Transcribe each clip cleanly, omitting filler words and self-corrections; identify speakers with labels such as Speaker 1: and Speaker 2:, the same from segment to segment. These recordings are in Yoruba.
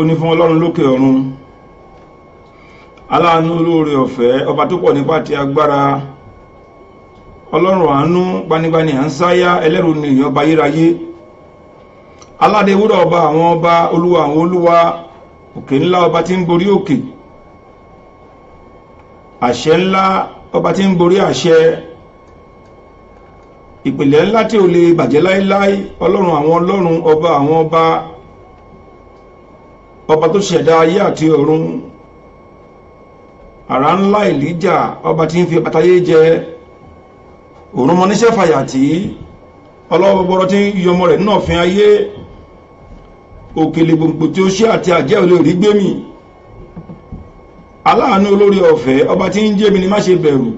Speaker 1: Ní fún Ọlọ́run lókè ọ̀run, aláàánú olóore ọ̀fẹ́, ọba tó pọ̀ nípa ti agbára, Ọlọ́run àánú gbanigbani à ń sáyá, ẹlẹ́rù ni èèyàn ọba yíráyé, aládé wúrà ọba àwọn ọba, olúwa àwọn olúwa, òkè ńlá ọba tí ń borí òkè, àṣẹ ńlá ọba tí ń borí àṣẹ, ìpìlẹ̀ ńlá tí ò lè bàjẹ́ láíláí, Ọlọ́run àwọn ọlọ́run, ọba àwọn ọba, ọba tó ṣẹ̀dá ayé àti ọ̀run, àrá ńlá Èlíjà, ọba tí ń fi bàtàyé jẹ, òrùn mọ níṣẹ́ fàyàtì, ọlọ́wọ́gbọ́rọ́ tí ń yọmọ rẹ̀ náà fin ayé, òkèlè gbòǹgbò tí ó ṣe àti àjẹ́ olè rí gbémì, aláàánú olórí ọ̀fẹ́, ọba tí ń jẹ́ mi ni má ṣe bẹ̀rù,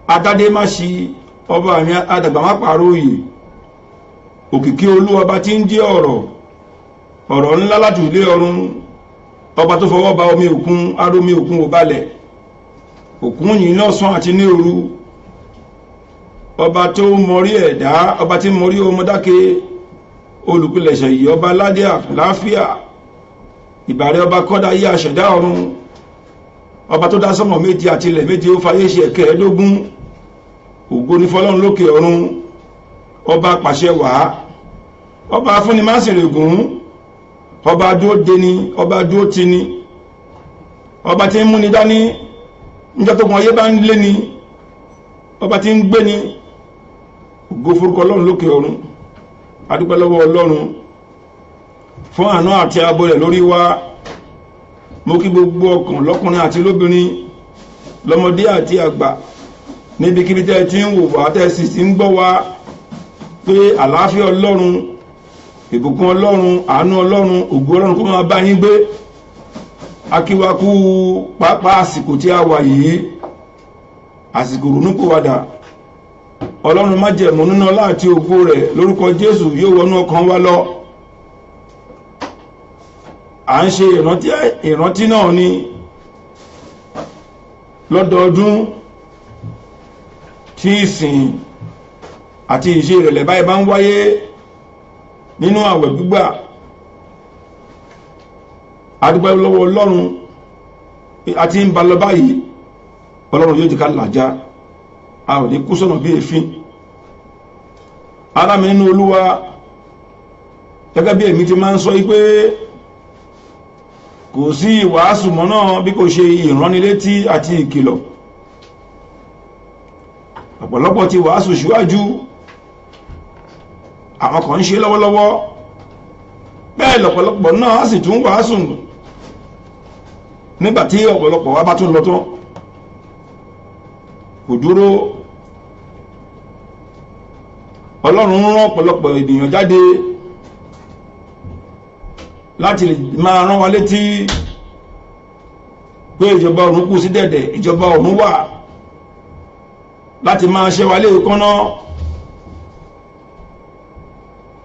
Speaker 1: adádé má ṣi, ọba mi adàgbà má pàróyè, òkìkí olú, ọba tí ń jẹ́ ọ̀rọ̀ ńlá láti ilé ọ̀run, ọba tó fọwọ́ ba omi òkun, arómi òkun ò balẹ̀, òkun yìí lọ́sàn àti ní òru, ọba tó mọrí ẹ̀dá, ọba tí mọrí ọmọdáke, olùpilẹ̀ṣẹ̀ yìí, ọba aládé àláfíà, ìbàrẹ̀ ọba kọ́dá yí àṣẹ̀dá ọ̀run, ọba tó dá sánmọ̀ méje àti ilẹ̀ méje, ó fayé ṣe ẹ̀kẹ́ẹ̀dógún, ògo ní fọ́lọ́run lókè ọ̀run, ọba pàṣẹ wàá, ọba afúnimásìrègún, ọba dúó deni, ọba dúó ti ni, ọba tí ń múni dání níjọ́ tó kún ayé bá ń lé ni, ọba tí ń gbé ni, ògo forúkọ Ọlọ́run lókè ọ̀run. A dúpẹ́ lọ́wọ́ Ọlọ́run fún àánú àti ààbò rẹ̀ lórí wa. Mo kí gbogbo ọkàn lọ́kùnrin àti lóbìnrin, lọ́mọdé àti àgbà, níbikíbi tẹ́ ti ń wò wá tẹ́ sì ti ń gbọ́ wa, pé àlàáfíà Ọlọ́run, ìbùkún Ọlọ́run, àánú Ọlọ́run, ògo Ọlọ́run kó máa bá yín gbé. Akíwakú pápá àsìkò tí a wà yìí, àsìkò ronúpìwàdà, Ọlọ́run májẹ̀mú nínú ọlá àti ògo rẹ̀ lórúkọ Jésù yóò wọnú ọkàn wa lọ. À ń ṣe ìrántí náà ní lọ́dọọdún tí ìsìn àti ìṣe ìrẹ̀lẹ̀ báyìí bá ń wáyé nínú àwẹ̀ gbígbà. A dúpẹ́ lọ́wọ́ Ọlọ́run àti ń ba lọ báyìí. Ọlọ́run yóò jẹ́ ká làjá, a ò ní kú sọ́nà bí èéfín. Ará mi nínú Olúwa, gẹ́gẹ́ bí èmi ti máa ń sọ pé kò sí ìwàásù mọ́ náà bí kò ṣe ìránnilétí àti ìkìlọ̀. Ọ̀pọ̀lọpọ̀ ti wàásù síwájú, àwọn kan ń ṣe lọ́wọ́lọ́wọ́, bẹ́ẹ̀ lọ̀pọ̀lọpọ̀ náà sì tún wàásù nígbàtí ọ̀pọ̀lọpọ̀ wa bá tún lọ tán. Kò dúró. Ọlọ́run rán ọ̀pọ̀lọpọ̀ ènìyàn jáde láti lè máa rán wa létí pé ìjọba ọ̀run kù sí dẹ̀dẹ̀, ìjọba ọ̀run wà, láti máa ṣe wa lé kọ́nà.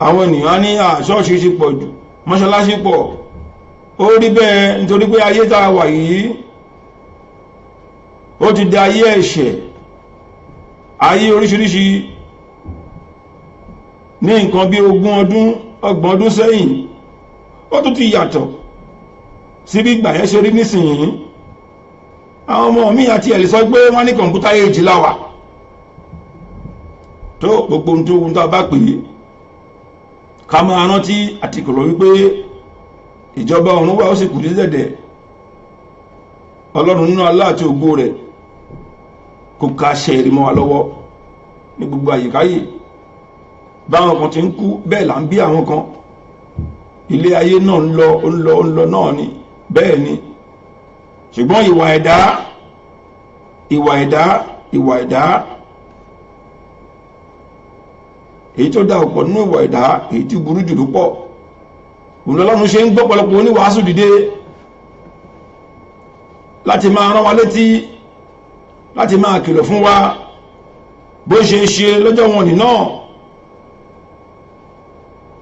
Speaker 1: Àwọn ènìyàn ní ṣọ́ọ̀ṣì ṣe pọ̀ jù, mọ́ṣáláṣí pọ̀. Ó rí bẹ́ẹ̀ nítorí pé ayé tá a wà yìí ó ti di ayé ẹ̀ṣẹ̀, ayé oríṣiríṣi. Ní nǹkan bí 20 ọdún 30 ọdún sẹ́yìn, ó tún ti yàtọ̀ sí bí ìgbà yẹn ṣe rí nísìnyí. Àwọn ọmọ mi àti ẹ̀lì sọ pé wọ́n ní kọ̀ǹpútà èjì láwà tó gbogbo ohun tó bá pè é ká máa rántí àti kọ̀rọ̀ wípé ìjọba ọ̀run wà ó sì kù sí dẹ̀dẹ̀. Ọlọ́run nínú ọlá àti ògo rẹ̀ kò ká ṣe ìrìmọ́ wa lọ́wọ́ ní gbogbo àyíkáyè. Báwọn kan ti ń kú, bẹ́ẹ̀ là ń bí àwọn kan. Ilé ayé náà ń lọ náà ni, bẹ́ẹ̀ ni. Ṣùgbọ́n ìwà ẹ̀dá èyí tó dá ọ̀pọ̀ nínú ìwà ẹ̀dá èyí tí burú jù ló pọ̀. Ọlọ́run ṣe ń gbọ́ pọ̀lọpọ̀ oníwàásù dìde láti máa rán wa létí, láti máa kìlọ̀ fún wa bó ṣe ṣe lọ́jọ́ wọn nì náà.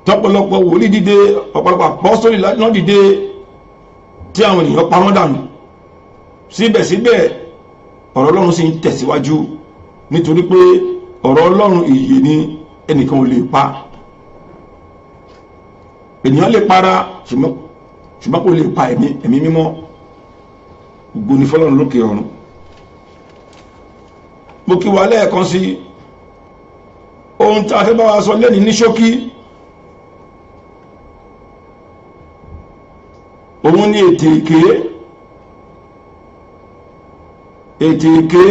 Speaker 1: Tọ́pọ̀lọpọ̀ wòlíì dìde, ọ̀pọ̀lọpọ̀ apọ́sítélì náà dìde tí àwọn ènìyàn pa wọ́n dànù. Síbẹ̀síbẹ̀ ọ̀rọ̀ Ọlọ́run sì ń tẹ̀síwájú, nítorí pé ọ̀rọ̀ Ọlọ́run ìyè ni, ẹnìkan ò lè pa. Ènìyàn lè para ṣùgbọ́n kò lè pa ẹ̀mí mímọ́. Ògo ni fọ́lọ́run lókè ọ̀run. Mo kí wa lẹ́ẹ̀kan sí ohun tí a fẹ́ bá wa sọ lẹ́ni ní ṣókí. Òun ni ètè èké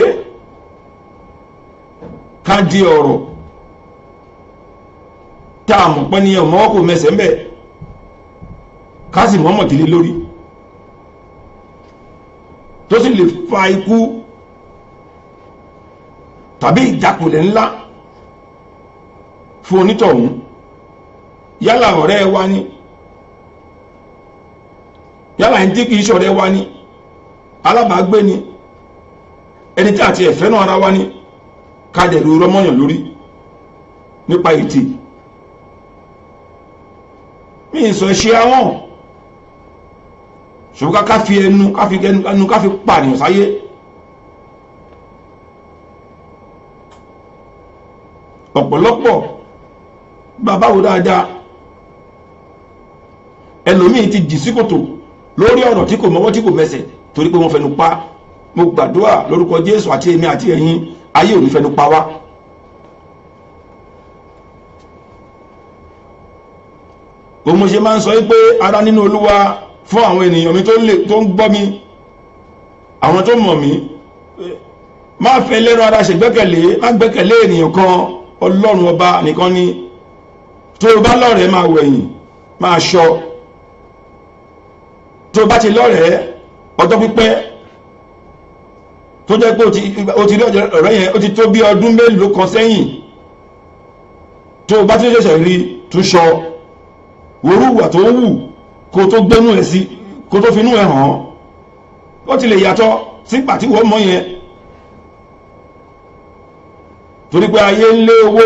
Speaker 1: ká di ọ̀rọ̀ tá a mọ̀ pé ní ọmọ kò mẹsẹ̀ ń bẹ̀ ká sì mọ́mọ̀ kìlí lórí tó sì lè fa ikú tàbí ìjákulẹ̀ ńlá fún onítọ̀hún. Yálà ọ̀rẹ́ wa ni, yálà ẹni tí kìí ṣọ̀rẹ́ wa ni, alábàágbé ni, ẹni tí àti ẹ̀fẹ́ náà ara wa ni, ká dẹ̀ lórí ọmọyàn lórí nípa ètè. Mi ìsọ̀ ẹ̀ṣẹ́ àwọn ṣùgbọ́n ká fi ẹnu ká fi pààyàn sáyé. Ọ̀pọ̀lọpọ̀ bàbá wo dáadáa, ẹlòmíì ti jì sí kòtò lórí ọ̀rọ̀ tí kò mọ́wọ́ tí kò mẹsẹ̀ torí pé wọ́n fẹnu pa. Mo gbàdúrà lórúkọ Jésù àti èmi àti ẹ̀yin, ayé ò ní fẹnu pa wá. O mo ṣe máa ń sọ pé ará nínú Olúwa fún àwọn ènìyàn mi tó ń gbọ́ mi, àwọn tó mọ̀ mí, má fẹ́ lẹ́rọ ara ṣe gbẹ́kẹ̀lé, má gbẹ́kẹ̀lé ènìyàn kan. Ọlọ́run ọba nìkan ni. Tó o bá lọ́rẹ̀ẹ́ máa wẹ̀yìn, máa ṣọ́. Tó o bá ti lọ́rẹ̀ẹ́ ọjọ́ pípẹ́ tó jẹ́ pé o ti rí ọ̀rẹ́ yẹn ó ti tó bí ọdún mélòó kan sẹ́yìn, tó o bá ti ṣẹ̀ṣẹ̀ rí tún ṣọ́. Wòrúwà tó wù kó tó gbẹ́nú ẹ̀ sí, kó tó finú ẹ̀ hàn, ó ti lè yàtọ̀ sígbà tí wọ́n mọ̀ yẹn. torí pé ayé ń lé owó,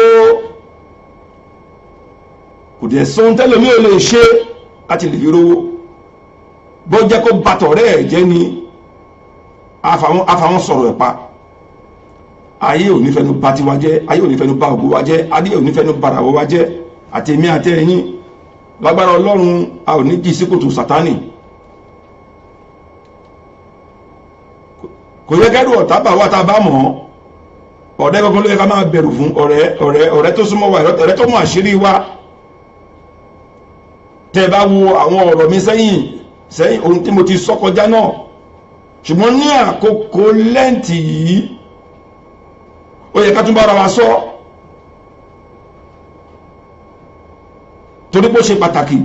Speaker 1: kò dẹ̀ sóhun tẹ́lómi ò lè ṣe láti lè fi rówó, bó jẹ́ kó bàtọ̀rẹ́ ẹ̀ jẹ́ ni àfàwọn sọ̀rọ̀ ẹ̀ pa. Ayé ò ní fẹnu bà tiwa jẹ́, ayé ò ní fẹnu bà ògo wa jẹ́, ayé ò ní fẹnu bà ìràwọ̀ wa jẹ́, àtèmi àti ẹ̀yin lágbára Ọlọ́run a ò ní jí sí kòtò Sátánì. Kò yẹ kẹ́rù ọ̀tá bà wá tá a bá mọ̀ ọ́, ọ̀rẹ́ gangan ló yẹ ká máa bẹ̀rù fún, ọ̀rẹ́ tó súnmọ́ wa, ọ̀rẹ́ tó mọ̀ àṣírí wa. Tẹ́ bá wo àwọn ọ̀rọ̀ mi sẹ́yìn ohun tí mo ti sọ kọjá náà, ṣùgbọ́n ní àkókò lẹ́ǹtì yìí ó yẹ ká tún bára wa sọ, torí pé ó ṣe pàtàkì.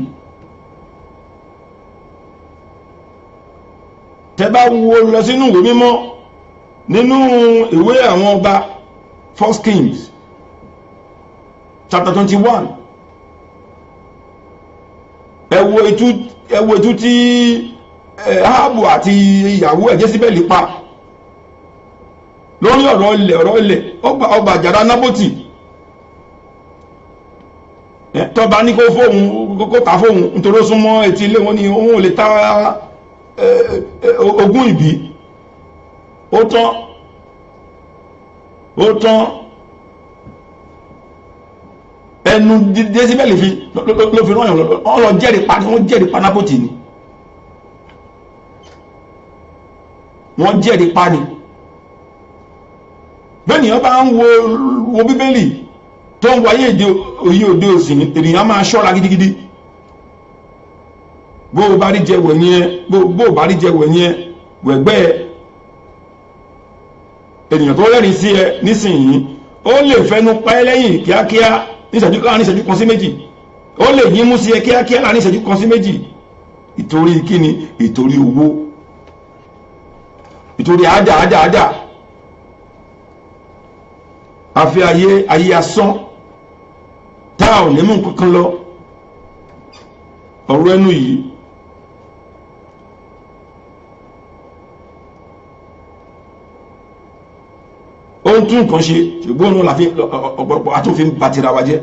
Speaker 1: Tẹ́ bá wo lọ sínú ìwé mímọ́, nínú ìwé àwọn ọba 1 Kings chapter 21, ẹ wo etú tí Áhábù àti ìyàwó ẹ̀ Jésíbẹ́lì pa lórí ọ̀rọ̀ ilẹ̀ ọba àjàrà Nábótì. Tọ́ba ní kó ta fóun nítorí ó súnmọ́ etí ilé wọn ni òun ò lè ta ogún ìbí. Ó tán ẹnu Jésíbẹ́lì ló fi rányàn lọ jẹ́rìí pa ni wọ́n jẹ́rìí pa Nábótì ni, wọ́n jẹ́rìí pa ni. Bẹ́ẹ̀nìyàn bá ń wo Bíbélì tó ń wáyé òye òde òsìn, ènìyàn máa ṣọ́ra gidigidi. bó o bá rí jẹ wẹ̀yìn bó o bá rí jẹ wẹ̀yìn wẹ̀gbẹ́ ẹ, ènìyàn tó rẹ́rìn sí ẹ nísìnyí ó lè fẹnu pa ẹ́ lẹ́yìn kíákíá ní ìṣẹ́jú kan sí méjì, ó lè yín mú sí ẹ kíákíá láàrin ìṣẹ́jú kan sí méjì. Ìtorí kíni? Ìtorí owó, ìtorí àádà. Àfi ayé asán tá ò ní mú kankan lọ. Ọ̀rọ̀ ẹnu yìí ó ń tún nǹkan ṣe, ṣùgbọ́n òun làfi ọ̀pọ̀lọpọ̀ àtúnfin bàtìrà wa jẹ́.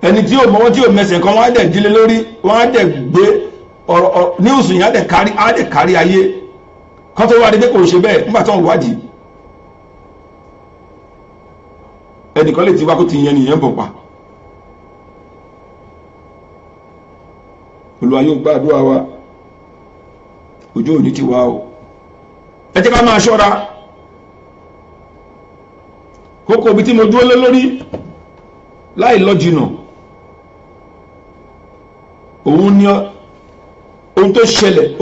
Speaker 1: Ẹni tí ò mọ́wọ́ tí ò mẹsẹ̀ kan wọ́n á dẹ̀ dílé lórí, wọ́n á dẹ̀ gbé ọ̀rọ̀ ní òsùn yìí á dẹ̀ kárí ayé kan tó wá dé pé kò ṣe bẹ́ẹ̀ nígbà tó ń wádìí. Ẹnìkan lè ti wá kó ti yẹn nìyẹn bọ̀ pa. Olúwa yóò gbàdúrà wa, ojú òní ti wá o. Ẹ jẹ́ ká máa ṣọ́ra. Kókó ibi tí mo dúró lé lórí láì lọ jìnà, òun ni ohun tó ṣẹlẹ̀,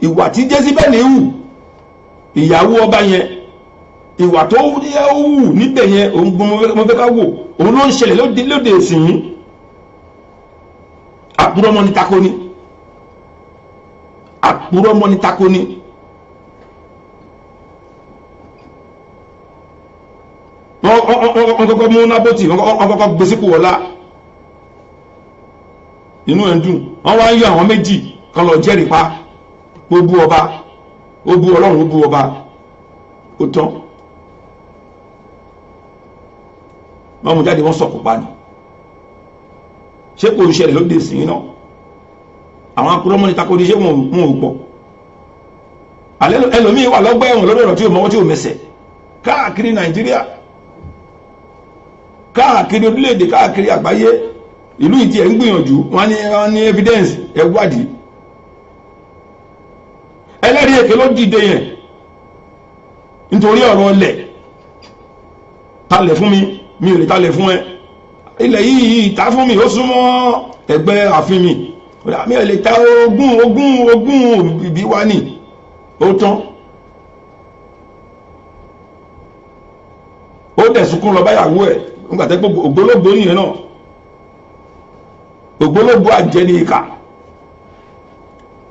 Speaker 1: ìwà tí Jésíbẹ́lì hù, ìyàwó ọba yẹn, ìwà tó hù níbẹ̀ yẹn, òun gbọ́n mo fẹ́ ká wò, òun ló ń ṣẹlẹ̀ lóde ìsìn yìí. Àpúrọ́mọ́ ní tako ni, àpúrọ́mọ́ ní tako ni. Wọ́n kọ́kọ́ mú Nábótì, wọ́n kọ́kọ́ gbé sípò ọlá, inú ẹ̀ ń dùn. Wọ́n wá ń yọ àwọn méjì kan lọ jẹ́rìí pa, ó bú ọba, ó bú Ọlọ́run, ó bú ọba, ó tán. Wọ́n mú jáde, wọ́n sọ̀kò pa ni. Ṣé kò ń ṣẹlẹ̀ lóde ìsìn náà? Àwọn akúrọ́mọ́ ní tako ní ṣé wọn ò pọ̀? Ẹlòmíì wà lọ́gbà ẹ̀wọ̀n lórí ọ̀rọ̀ tí ò mọ́wọ́ tí ò mẹsẹ̀ káàkiri Nàìjíríà, káàkiri orílẹ̀-èdè, káàkiri àgbáyé. Ìlú ìtì ẹ̀ ń gbìyànjú, wọ́n ní evidence, ẹ wádìí. Ẹlẹ́rìí èké ló dìde yẹn nítorí ọ̀rọ̀ ọlẹ̀. Talẹ̀ fún mi ò lè talẹ̀ fún ẹ. Ilẹ̀ yìí ta fún mi, ó súnmọ́ ẹgbẹ́ ààfin mi ò lè ta ogún ìbí wa ní. Ó tán. Ó dẹ̀ sunkún lọ báyàwó ẹ̀ nígbàtẹ́ pé ògbólógbò yìí náà, ògbólógbò àjẹni ìkà,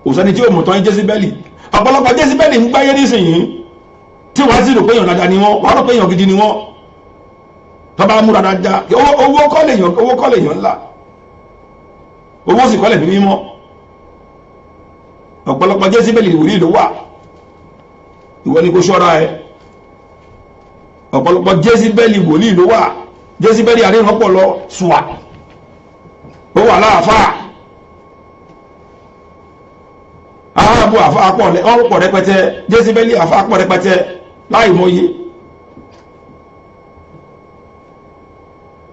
Speaker 1: òsẹ́ni tí ó mọ̀ tán Jésíbẹ́lì. Ọ̀pọ̀lọpọ̀ Jésíbẹ́lì ń gbáyé nísìnyí tí wọ́n sì rò pé èèyàn dáadáa ni wọ́n rò pé èèyàn gidi ni wọ́n. Tọ́ba múra dáadáa, owó kọ́ lèèyàn ńlá, owó sì kọ́ lẹ̀ bí mímọ́. Ọ̀pọ̀lọpọ̀ Jésíbẹ́lì ìwòrí ló wà, ìwọ ni kó ṣọ́ra ẹ. ọ̀pọ̀lọpọ̀ jésíbẹ́lì wòlíì ló wà, jésíbẹ́lì àríwọ̀pọ̀lọ ṣùwà ó wà láàfáà, arábù àfáà pọ̀ rẹpẹtẹ, jésíbẹ́lì àfáà pọ̀ rẹpẹtẹ láì mọye.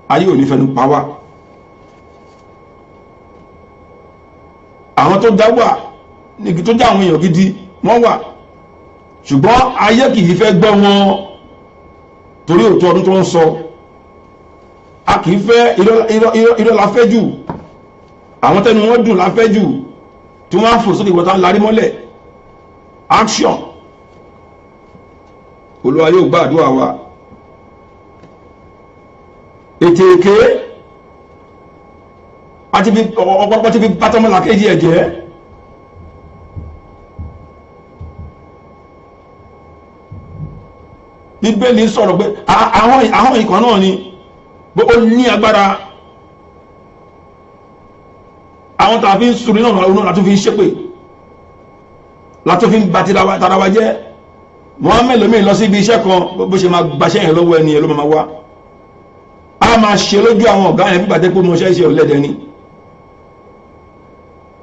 Speaker 1: ayé ò ní fẹnu pa wá. àwọn tó já wà níbi tó já àwọn èèyàn gidi wọ́n wà, ṣùgbọ́n ayé kì í fẹ́ gbọ́ wọn torí òótọ́ ọdún tó ń sọ. a kì í fẹ́ irọ́ la fẹ́ jù, àwọn tẹnu wọn dùn la fẹ́ jù, tí wọ́n á fò sókè ìwọ̀ta larí mọ́lẹ̀. action. Olúwa yóò gbọ́ àdúrà wa. ètè èké àti ọ̀pọ̀lọpọ̀ ti fi bátọ́mọ́lá kéjì ẹ̀jẹ̀. Bíbélì sọ̀rọ̀ pé àwọn ìkọ̀ náà ni ó ní agbára, àwọn tàbí ń sùúrù náà látún fi ń ṣépè, látún fi ń bá tara wa jẹ́. wọ́n mẹ́lòmí lọ sí ibi iṣẹ́ kan, bó ṣe máa gbaṣẹ́ yẹn lọ́wọ́ ẹni ẹ̀ ló máa wá, a máa ṣe lójú àwọn ọ̀gá yẹn bíbàtẹ́ pé mo ṣe ọ̀lẹ́dẹ̀ ni,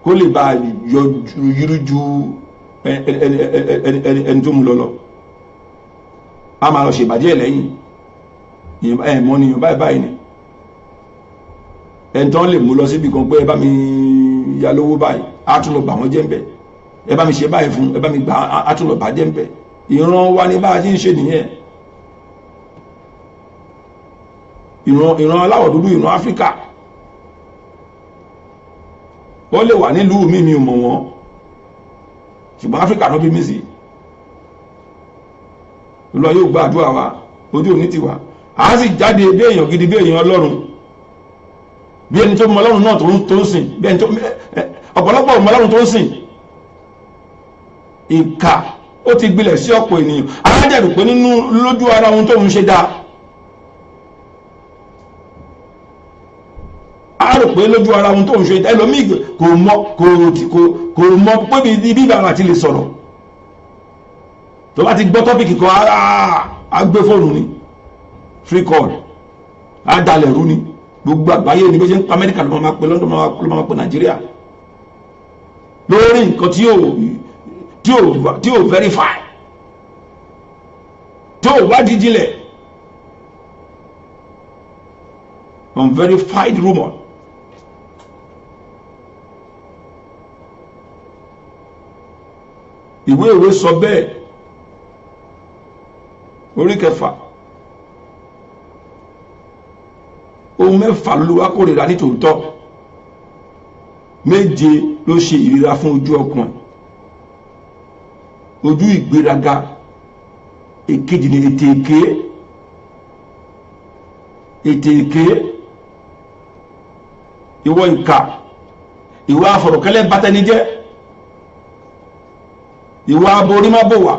Speaker 1: kó lè bá yọjú ju ẹni tó mú lọ. a máa lọ ṣe ìbàjẹ́ lẹ́yìn ẹ̀mọ́ ni báyìí ni ẹni tán lè mú lọ síbi kan pé ẹ bá mi ya lówó báyìí, á tún lọ bà wọ́n jẹ́ ń bẹ̀, ẹ bá mi ṣe báyìí fún, ẹ bá mi gbà, á tún lọ bà jẹ́ ń bẹ̀. ìran wa ní bá a ti ń ṣe nìyẹn. ìran aláwọ̀ dúdú, ìran Áfíríkà, wọ́n lè wà nílùú mi ò mọ̀ wọ́n, ṣùgbọ́n Áfíríkà ló bí mí sí. Olúwa yóò gba àdúrà wa, ojú òní ti wà, a sì jáde bí èèyàn gidi, bí èèyàn Ọlọ́run, bí ẹni tó mọ Ọlọ́run náà tó ń sìn, bí ẹni tó ọ̀pọ̀lọpọ̀ mọ Ọlọ́run tó ń sìn. ìkà ó ti gbilẹ̀ sí ọ̀pọ̀ ènìyàn, alájẹ̀rù pé nínú lójú ara ohun tó ń ṣe dáa, a rò pé lójú ara ohun tó ń ṣe dáa. Ẹlòmíì kò mọ pé bí ìbára àti lè sọ̀rọ̀, tó bá ti gbọ́ tọ́pìkì kan á gbé fóònù ni, free call, á dalẹ̀ rú ni, gbogbo àgbáyé ní bó ṣe ń pa Amẹ́ríkà ló máa pe London ló máa pe Nàìjíríà lórí nǹkan tí ò verify, tí ò wádìí jinlẹ̀, unverified rumor. ìwé sọ bẹ́ẹ̀, orí 6, ohun 6 ló wá kórìíra ní tòótọ́, 7 ló ṣe ìríra fún ojú ọkàn, ojú ìgbéraga, èkejì ni ètè èké, ìwọ ìkà, ìwọ àfọ̀rọ̀kẹ́lẹ́ bátẹnijẹ́, ìwọ aborí má bò wá,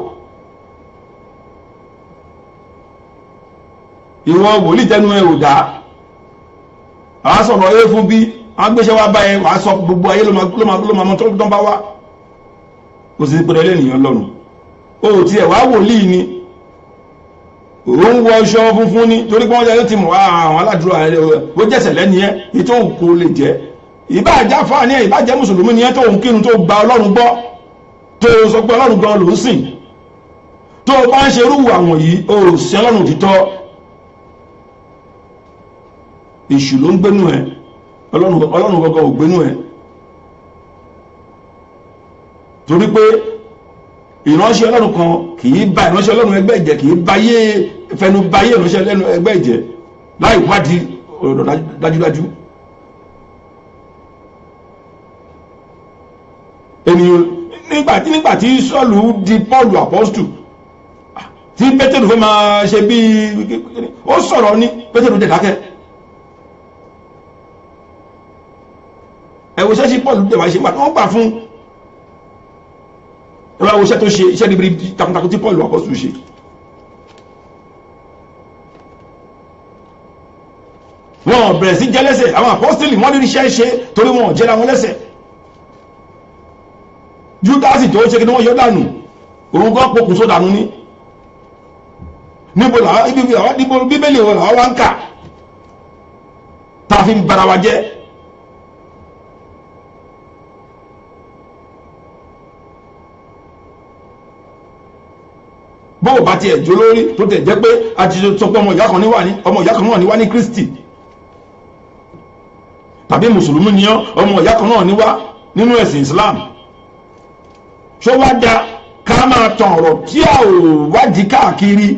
Speaker 1: ìwọ wòlíì tẹnu ẹ ò dá, àwọn sọ̀rọ̀ ẹ fún bí wọ́n gbéṣẹ́ wá báyẹ, wàá sọ gbogbo ayé ló máa mọ́ tó bá wá. ó sì pẹ̀lú ẹlẹ́nìyàn lọ́rùn, ó ti ẹ̀ wá wòlíì ni, ó ń wọ ọṣọ funfun ni, torí pé wọ́n jẹ́ ti mọ̀ àwọn aládùúrà ó jẹ́sẹ̀ lẹ́ni ẹ́, ètò òkú lè jẹ́, ìbáàjá fáà ní ẹ̀, ìbáàjẹ́ mùsùlùmí ni ẹ́, tó ń kírun, tó gba Ọlọ́run gbọ́, tó sọ pé Ọlọ́run gan ló ń sìn, tó bá ń ṣerú àwọn yìí, ó sí Ọlọ́run òtítọ́, èṣù ló ń gbénú ẹ, Ọlọ́run gangan ò gbénú ẹ. torí pé ìránṣẹ́ Ọlọ́run kan kì í bá ìránṣẹ́ Ọlọ́run ẹgbẹ́ ìjẹ́, kì í fẹnu báyé ìránṣẹ́ ẹgbẹ́ ìjẹ́ láì wádìí ọ̀rọ̀ dájúdájú. ènìyàn nígbàtí Sọ́ọ̀lù di Pọ́ọ̀lù apọ́stù, tí Pétérù fẹ́ máa ṣe bí ó sọ̀rọ̀ ní Pétérù dẹ̀ dákẹ́. ẹ̀wọ̀ṣẹ́ sí Pọ́ọ̀lù dẹ̀ wá ṣe pàtó wọ́n gbà fún, ẹ̀wọ̀ṣẹ́ tó ṣe iṣẹ́ níbi takuntakun tí Pọ́ọ̀lù apọ́stù ṣe. wọ́n bẹ̀rẹ̀ sí jẹ́ lẹ́sẹ̀, àwọn apọ́stìlì wọ́n rí iṣẹ́ ṣe torí wọn jẹ́ra wọn lẹ́sẹ̀. Júdásì tó ṣe kí ni wọ́n yọ dànù, òun gan pokùnso dànù ní. níbo bíbélì wọn làwọn wá ń kà tá a fi ń bara wa jẹ́. bó o bá tiẹ̀ jó lórí tó tẹ̀ jẹ́ pé a ti sọ pé ọmọ ìyá kan náà ní wá ní Kristi tàbí mùsùlùmí ni ọmọ ìyá kan náà ní wá nínú ẹ̀sìn Islam, ṣó wá dá ká máa tàn ọ̀rọ̀ tí a ò wádìí káàkiri?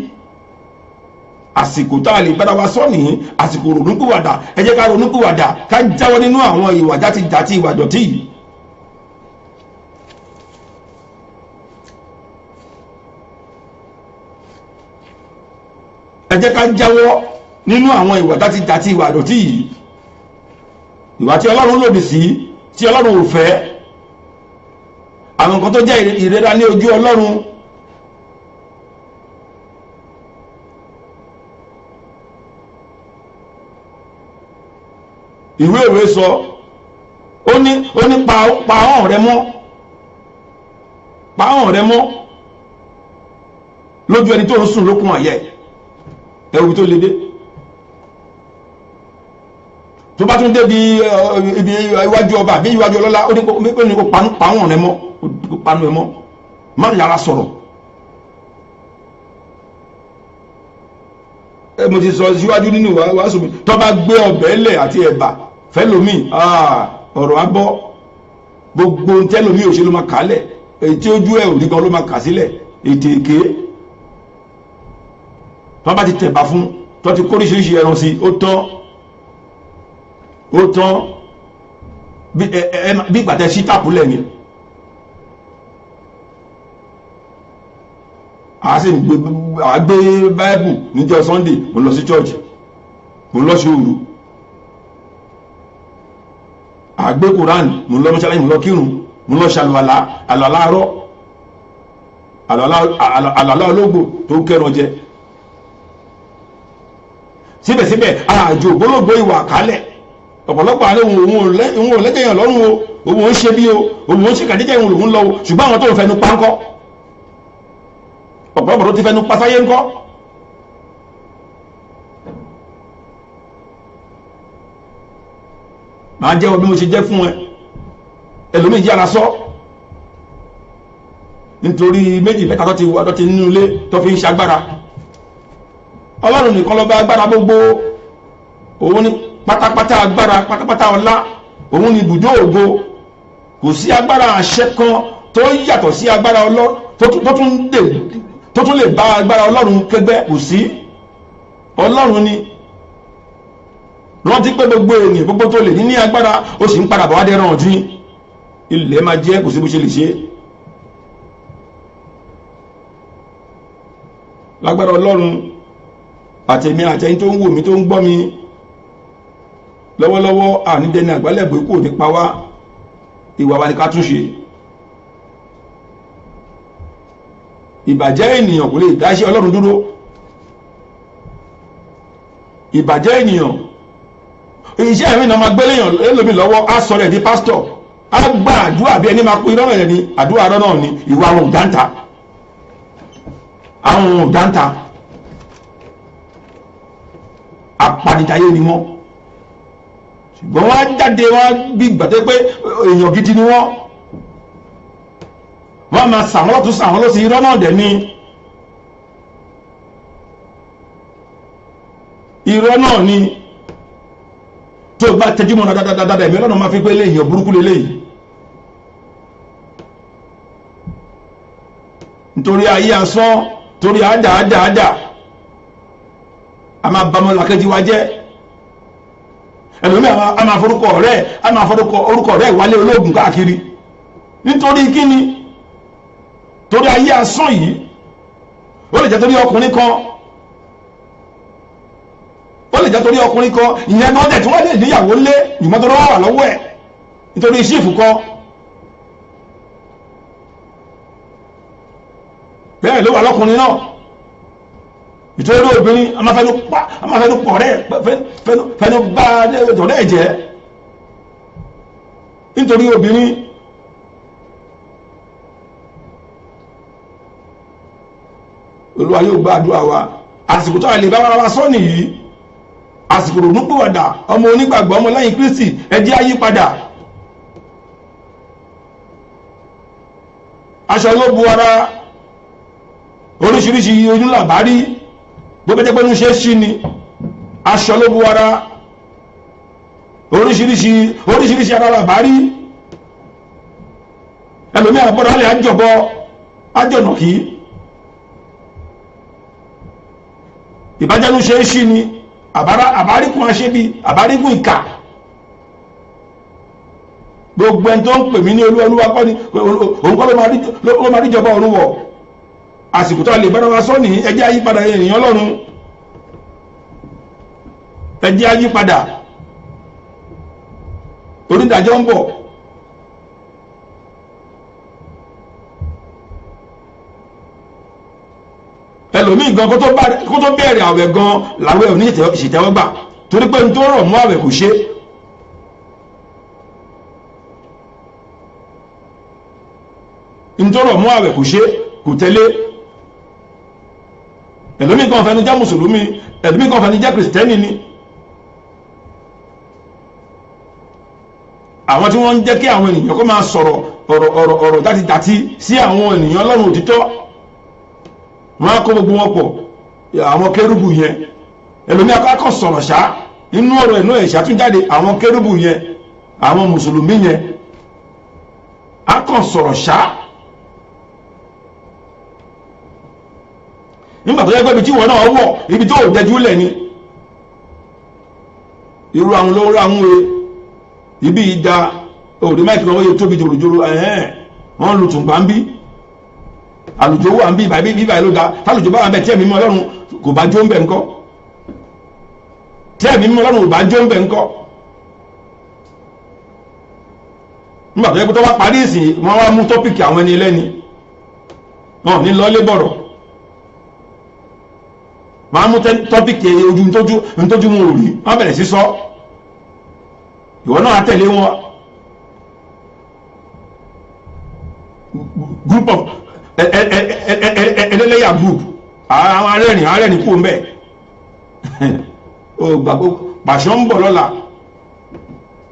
Speaker 1: àsìkò tá a lè bára wa sọ nìyí, àsìkò ronúpìwàdà. ẹ jẹ́ ká ronúpìwàdà, ká jáwọ́ nínú àwọn ìwà játijàti, ìwà dọ̀tí yìí. ẹ jẹ́ ká jáwọ́ nínú àwọn ìwà játijàti, ìwà dọ̀tí yìí. ìwà tí Ọlọ́run lòdì sí, tí Ọlọ́run ò fẹ́, àwọn nǹkan tó jẹ́ ìrẹ́ra ní ojú Ọlọ́run. ìwé ìwé sọ ó ní pa ahọ́n rẹ mọ́, pa ahọ́n rẹ mọ́ lójú ẹni tó ń sùn lókun àyẹ̀. ẹ̀wù tó le dé tó bá tún dé bí ibi iwájú ọba àbí iwájú ọlọ́lá, ó ní kó pa ahọ́n rẹ mọ́, kó panu ẹ mọ́, má yára sọ̀rọ̀. mo ti sọ síwájú nínú wàásù mi, tó bá gbé ọbẹ̀ lẹ̀ àti ẹ̀bà fẹ́lòmí ọ̀rọ̀ abọ́, gbogbo tẹ́lòmí òṣèlú máa kálẹ̀, èyí tí ojú ẹ̀ òrí gan ló máa kà sílẹ̀, ètè èké. tó bá ti tẹ̀bà fún, tó ti kóríṣiríṣi ẹran sí, ó tán bí ìgbàtẹ̀ sí tàpúlẹ̀ ni. àgbé báìbù níjọ́ Sunday, mo lọ sí church, mo lọ sí òru. àgbé Quran, mo lọ mọ́ṣáláṣí, mo lọ kírun, mo lọ ṣàlùwàlá, àlùwàlá arọ́, àlùwàlá ológbò tó kẹrọ jẹ. síbẹ̀síbẹ̀ àjò gbólógbó ìwà kálẹ̀. ọ̀pọ̀lọpọ̀ àrẹ òun ò lẹ́gẹ̀yàn lọ́rùn o, òun ò ń ṣe bí o, òun ò ń ṣe kàdíjẹ́ ìwọ̀n lòun lọ o, ṣùgbọ́n àwọn tó ń fẹnu pa ńkọ́? ọ̀pọ̀lọpọ̀ tó ti fẹnu pa sáyé ńkọ́? máa jẹ́ bí mo ṣe jẹ́ fún ẹ. ẹlòmíì jẹ́ ara sọ nítorí méjì mẹ́ta tó ti wà tó ti nínú ilé tó fi ń ṣagbára. Ọlọ́run nìkan ló bá agbára gbogbo, òun ni pátápátá agbára, pátápátá ọlá, òun ni ibùdó ògo. kò sí agbára àṣẹ kan tó yàtọ̀ sí agbára Ọlọ́run tó tún lè bá agbára Ọlọ́run kẹgbẹ́, kò sí. Ọlọ́run ni. rántí pé gbogbo ènìyàn gbogbo tó lè ní agbára, ó sì ń padà bọ̀ wá dé ràn ọdún. ilẹ̀ máa jẹ́, kò sí bó ṣe lè ṣe. lágbára Ọlọ́run, àtẹ̀mí àtẹ̀yìn tó ń wò mí, tó ń gbọ́ mi lọ́wọ́lọ́wọ́, ànídẹni àgbálẹ̀gbé kò ní pa wá. ìwà wa ni ká túnṣe. ìbàjẹ́ ènìyàn kò lè dáṣẹ́ Ọlọ́run dúró. ìbàjẹ́ ènìyàn, iṣẹ́ ìrìn náà máa gbé lómi lọ́wọ́, á sọ rẹ̀ di pásítọ̀, á gba àdúrà bí ẹni máa kó irọ́ rẹ̀ ní àdúrà rẹ̀ náà ni. ìwà àwọn òdáǹtà, àwọn òdáǹtà apanijayé ni wọ́n. ṣùgbọ́n wọ́n á jáde, wọ́n á bí gbàtẹ́ pé èèyàn gidi ni wọ́n. wọ́n máa sàwọn lọ́tún sàwọn lọ́sí, irọ́ náà dẹ̀ ni. irọ́ náà ni. tó bá tẹjú mọ́ dáadáa, ẹ̀mí Ọlọ́run máa fi pé lé èèyàn burúkú lélẹ́yìí. nítorí ayé asán, torí àdá a máa bá mọ́ làkejì wa jẹ́. ẹlòmí a máa forúkọ orúkọ rẹ̀ wálé ológun káàkiri. nítorí kíni? torí ayé asán yìí. ó lè jẹ́ torí ọkùnrin kan, ó lè jẹ́ torí ọkùnrin kan, ìyẹn náà dẹ̀ tí wọ́n lè níyàwó lé ìmọ́tọ́rọ́ wà lọ́wọ́ ẹ̀ nítorí ṣífù kan. bẹ́ẹ̀ ló wà lọ́kùnrin náà. ìtòrí obìnrin, a máa fẹ́nu pọ̀ rẹ̀, fẹ́nu bá ọ̀rẹ́ ẹ̀jẹ̀ nítorí obìnrin. Olúwa yóò gba àdúrà wa. àsìkò tó lè bá wa sọ nìyí, àsìkò ronúpìwàdà ọmọ onígbàgbọ́ ọmọ lẹ́yìn Kristi ẹ jẹ́ á yí padà. aṣọ ló bu ara, oríṣiríṣi oyún làbárí, bó bẹ́jẹ́ pẹ́nu ṣe ṣí ni, aṣọ ló bu ara, oríṣiríṣi ara làbárí. ẹlòmí àbọ̀dọ̀ alẹ́ àjọ̀bọ àjọ̀nà kí ìbájẹ́nu ṣe ṣí ni, àbáríkún aṣẹ́bí, àbáríkún ìkà. gbogbo ẹni tó ń pè mí ní olúwa kọ́ ni òun kọ́ ló máa ríjọba ọ̀run wọ̀. àsìkò tó lè bára wa sọ ní ẹ jẹ́ á yí padà ènìyàn Ọlọ́run, ẹ jẹ́ á yí padà. onídàájọ́ ń bọ̀, ẹlòmíì gan kó tó bẹ̀rẹ̀ àwẹ̀ gan làwẹ̀ ò ní ìṣètẹ́wọ́gbà torí pé n tó rọ̀ mọ́ àwẹ̀ kò ṣe. n tó rọ̀ mọ́ àwẹ̀ kò ṣe, kò tẹ̀lé. ẹlòmíì kan fẹnu jẹ́ mùsùlùmí, ẹlòmíì kan fẹnu jẹ́ kìrìsìtẹ́nì ni. àwọn tí wọ́n ń jẹ́ kí àwọn ènìyàn kó máa sọ̀rọ̀ ọ̀rọ̀ dátidàti sí àwọn ènìyàn Ọlọ́run òtítọ́, wọ́n á kó gbogbo wọn pọ̀. àwọn kérúbù yẹn ẹlòmí akọ́ sọ̀rọ̀ ṣá inú ọ̀rọ̀ ẹ̀nú ẹ̀ṣá tún jáde, àwọn kérúbù yẹn àwọn mùsùlùmí yẹn akọ́ sọ̀rọ̀ ṣá. nígbà tó yẹ pé ibi tí wọ́n náà wọ̀ ibi tó dẹjú lẹ̀ ni, irú àwọn olówó àwọn ibi ìdá òde máìkì lọ́wọ́ yóò tóbi jòròjòrò wọ́n lu tùǹgbà ń bí, àlùjò wà ń bí ìbàyí ló dá. tálùjò bá wà ń bẹ tí ẹ̀mí mọ́ Ọlọ́run kò bá jó ń bẹ ńkọ́, tí ẹ̀mí mọ́ Ọlọ́run kò bá jó ń bẹ ńkọ́. nígbà tó yẹ pé tó bá parí ìsìn wọ́n wá mú tọ́pìkì àwọn ẹni ẹlẹ́ni, wọn ò ní lọ lébọ̀rọ̀, wọ́n á mú tọ́pìkì ojú ntójú mú òrí, wọ́n bẹ̀rẹ̀ sí sọ, ìwọ náà tẹ̀lé wọn. group of ẹlẹ́lẹ́yà group, àwọn arẹ́rìn kú mẹ́. o gbàgbọ́ pàṣọ ń bọ̀ lọ́la,